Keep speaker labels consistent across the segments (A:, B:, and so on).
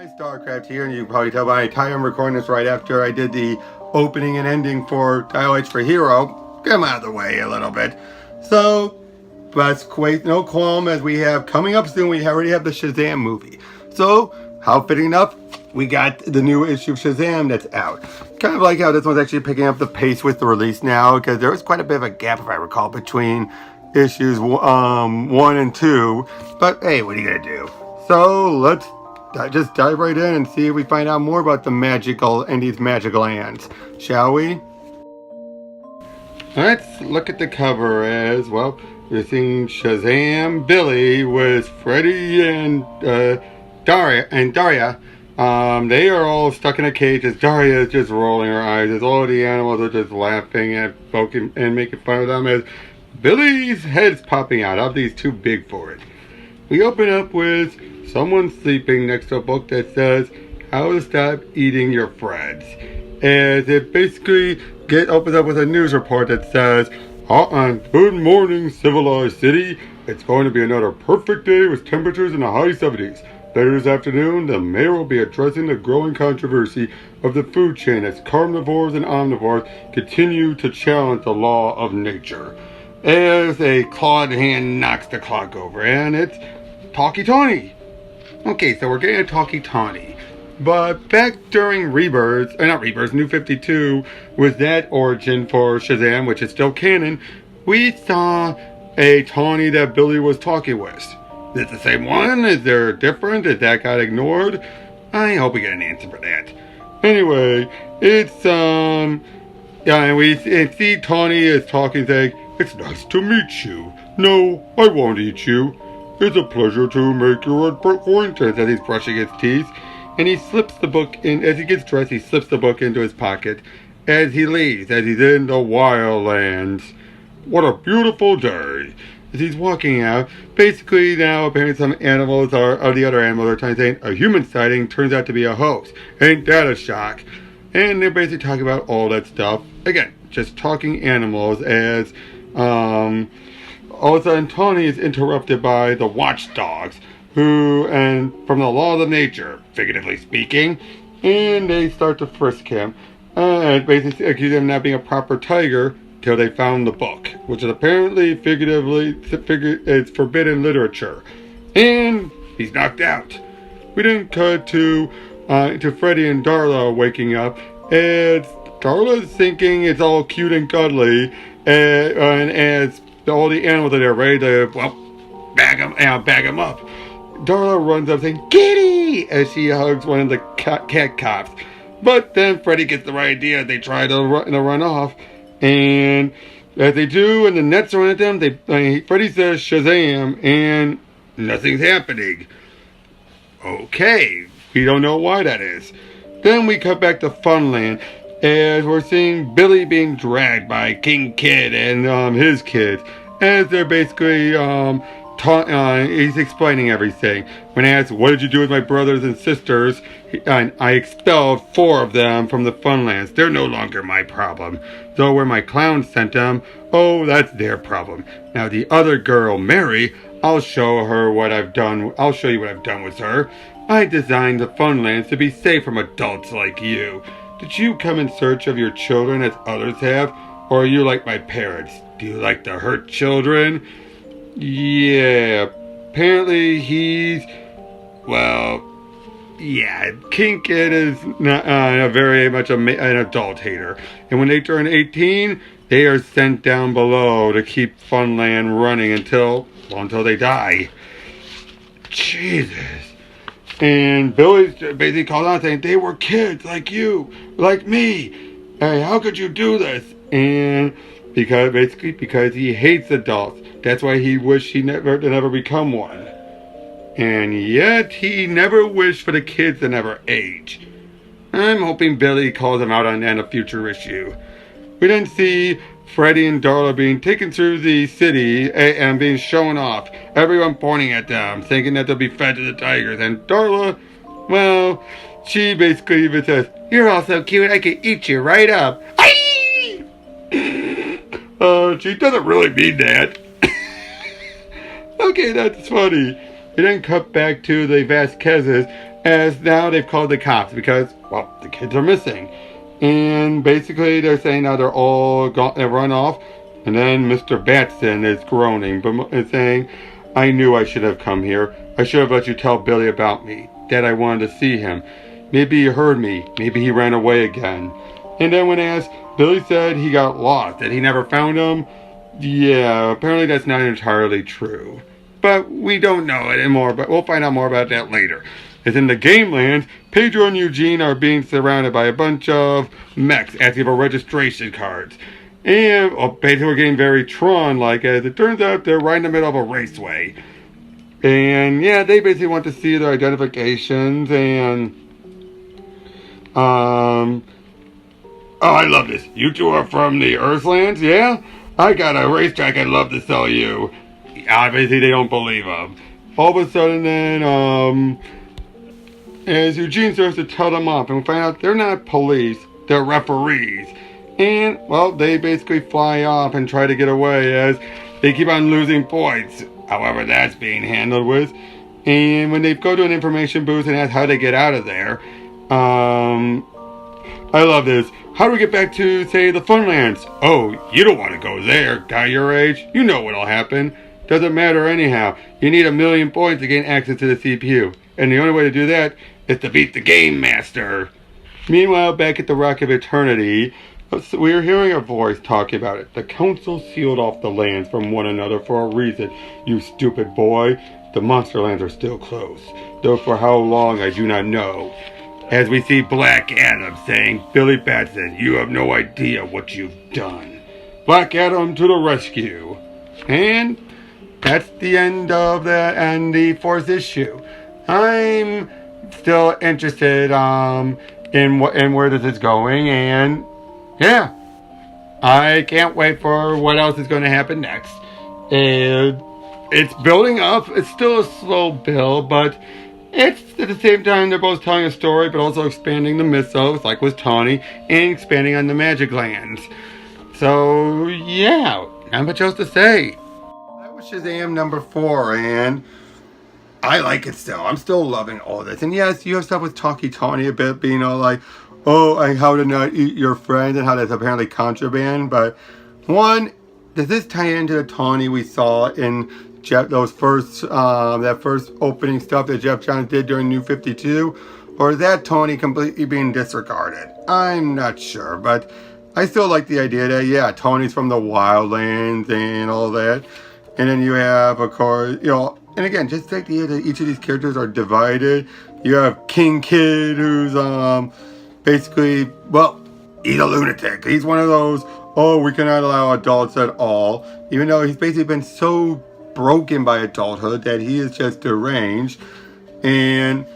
A: Hi, StarCraft here, and you can probably tell by my time I'm recording this right after I did the opening and ending for Dial H for Hero. Get them out of the way a little bit. So, let's wait no qualm, as we have coming up soon, we already have the Shazam movie. So, how fitting enough, we got the new issue of Shazam that's out. Kind of like how this one's actually picking up the pace with the release now, because there was quite a bit of a gap, if I recall, between issues 1 and 2. But hey, what are you going to do? So, let's just dive right in and see if we find out more about the magical and these magiclands, shall we? Let's look at the cover as well. We're seeing Shazam, Billy with Freddy and Daria. They are all stuck in a cage as Daria is just rolling her eyes as all the animals are just laughing and poking and making fun of them as Billy's head's popping out. Obviously he's too big for it. We open up with someone sleeping next to a book that says How to Stop Eating Your Friends. As it basically opens up with a news report that says, good morning, civilized city. It's going to be another perfect day with temperatures in the high 70s. Later this afternoon, the mayor will be addressing the growing controversy of the food chain as carnivores and omnivores continue to challenge the law of nature. As a clawed hand knocks the clock over, and it's Talkin Tawny. Okay, so we're getting a Talkin Tawny. But back during New 52, was that origin for Shazam, which is still canon, we saw a Tawny that Billy was talking with. Is it the same one? Is there different? Did that got ignored? I hope we get an answer for that. Anyway, it's, and we see Tawny is talking, saying, "It's nice to meet you. No, I won't eat you. It's a pleasure to make your acquaintance," as he's brushing his teeth. And he slips the book in, as he gets dressed, he slips the book into his pocket as he leaves, as he's in the wildlands. What a beautiful day. As he's walking out, basically now apparently some animals the other animals are trying to say a human sighting turns out to be a hoax. Ain't that a shock? And they're basically talking about all that stuff. Again, just talking animals as, all of a sudden Tawny is interrupted by the watchdogs, and from the laws of nature, figuratively speaking, and they start to frisk him, and basically accuse him of not being a proper tiger till they found the book, which is apparently it's forbidden literature, and he's knocked out. We then cut to Freddy and Darla waking up, and Darla's thinking it's all cute and cuddly, and as all the animals are there ready to, bag him up. Darla runs up saying, "Kitty!" as she hugs one of the cat cops. But then Freddy gets the right idea. They try to run off. And as they do, and the nets run at them, Freddy says Shazam, and nothing's happening. Okay, we don't know why that is. Then we cut back to Funland, as we're seeing Billy being dragged by King Kid and his kids, as they're basically he's explaining everything. When asked, "What did you do with my brothers and sisters?" I expelled 4 of them from the Funlands. They're no longer my problem. Though where my clowns sent them, that's their problem. Now the other girl, Mary, I'll show you what I've done with her. I designed the Funlands to be safe from adults like you. Did you come in search of your children as others have? Or are you like my parents? Do you like to hurt children? Yeah, apparently King Kid is not very much an adult hater. And when they turn 18, they are sent down below to keep Funland running until they die. Jesus. And Billy's basically called out saying, "They were kids like you, like me. Hey, how could you do this?" And because he hates adults. That's why he wished he never become one. And yet he never wished for the kids to never age. I'm hoping Billy calls him out on that in a future issue. We then see Freddy and Darla being taken through the city and being shown off. Everyone pointing at them, thinking that they'll be fed to the tigers. And Darla, she basically even says, "You're all so cute, I could eat you right up." She doesn't really mean that. Okay, that's funny. We then cut back to the Vasquezes as now they've called the cops because, well, the kids are missing. And basically they're saying now they're all gone, they run off. And then Mr. Batson is groaning, but is saying, I knew I should have come here. I should have let you tell Billy about me, that I wanted to see him. Maybe he heard me. Maybe he ran away again. And then when asked, Billy said he got lost, that he never found him. Yeah, apparently that's not entirely true. But we don't know it anymore, but we'll find out more about that later. As in the game lands, Pedro and Eugene are being surrounded by a bunch of mechs asking for registration cards. And basically we're getting very Tron-like, as it turns out they're right in the middle of a raceway. And yeah, they basically want to see their identifications and... Oh, I love this. You two are from the Earthlands, yeah? I got a racetrack I'd love to sell you. Obviously, they don't believe them. All of a sudden, then, as Eugene starts to tell them off, and we find out they're not police, they're referees. And, well, they basically fly off and try to get away as they keep on losing points. However, that's being handled with. And when they go to an information booth and ask how they get out of there, I love this. How do we get back to, say, the Funlands? Oh, you don't want to go there, guy your age. You know what'll happen. Doesn't matter anyhow. You need 1,000,000 points to gain access to the CPU. And the only way to do that is to beat the Game Master. Meanwhile, back at the Rock of Eternity, we're hearing a voice talking about it. The council sealed off the lands from one another for a reason. You stupid boy. The monster lands are still closed. Though for how long I do not know. As we see Black Adam saying, Billy Batson, you have no idea what you've done. Black Adam to the rescue. And that's the end of that and the 4th issue. I'm still interested in where this is going, and yeah, I can't wait for what else is going to happen next. And it's building up. It's still a slow build, but it's at the same time they're both telling a story, but also expanding the mythos, like with Tawny, and expanding on the magiclands. So yeah, not much else to say. That was Shazam number 4, and I like it still. I'm still loving all this. And yes, you have stuff with Talkin Tawny a bit, being all like, oh, how to not eat your friend, and how that's apparently contraband. But one, does this tie into the Tawny we saw in that first opening stuff that Jeff Johns did during New 52? Or is that Tawny completely being disregarded? I'm not sure, but I still like the idea that, yeah, Tawny's from the Wildlands and all that. And then you have, of course, you know, and again, just like the idea that each of these characters are divided. You have King Kid, who's basically, well, he's a lunatic. He's one of those, oh, we cannot allow adults at all. Even though he's basically been so broken by adulthood that he is just deranged. And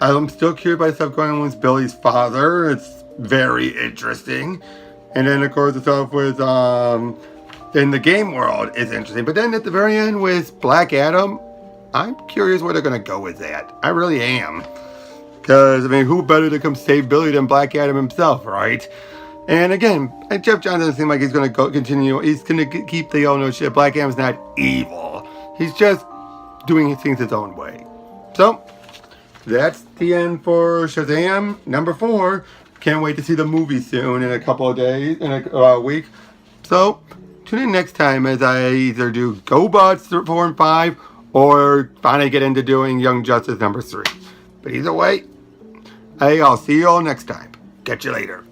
A: I'm still curious about stuff going on with Billy's father. It's very interesting. And then, of course, the stuff with in the game world is interesting. But then at the very end with Black Adam, I'm curious where they're going to go with that. I really am. Because, I mean, who better to come save Billy than Black Adam himself, right? And again, Jeff Johns doesn't seem like he's going to continue. He's going to keep the ownership. Black Adam's not evil. He's just doing things his own way. So, that's the end for Shazam number 4. Can't wait to see the movie soon in a couple of days, in a week. So, tune in next time as I either do GoBots 4 and 5 or finally get into doing Young Justice number 3. But either way, hey, I'll see you all next time. Catch you later.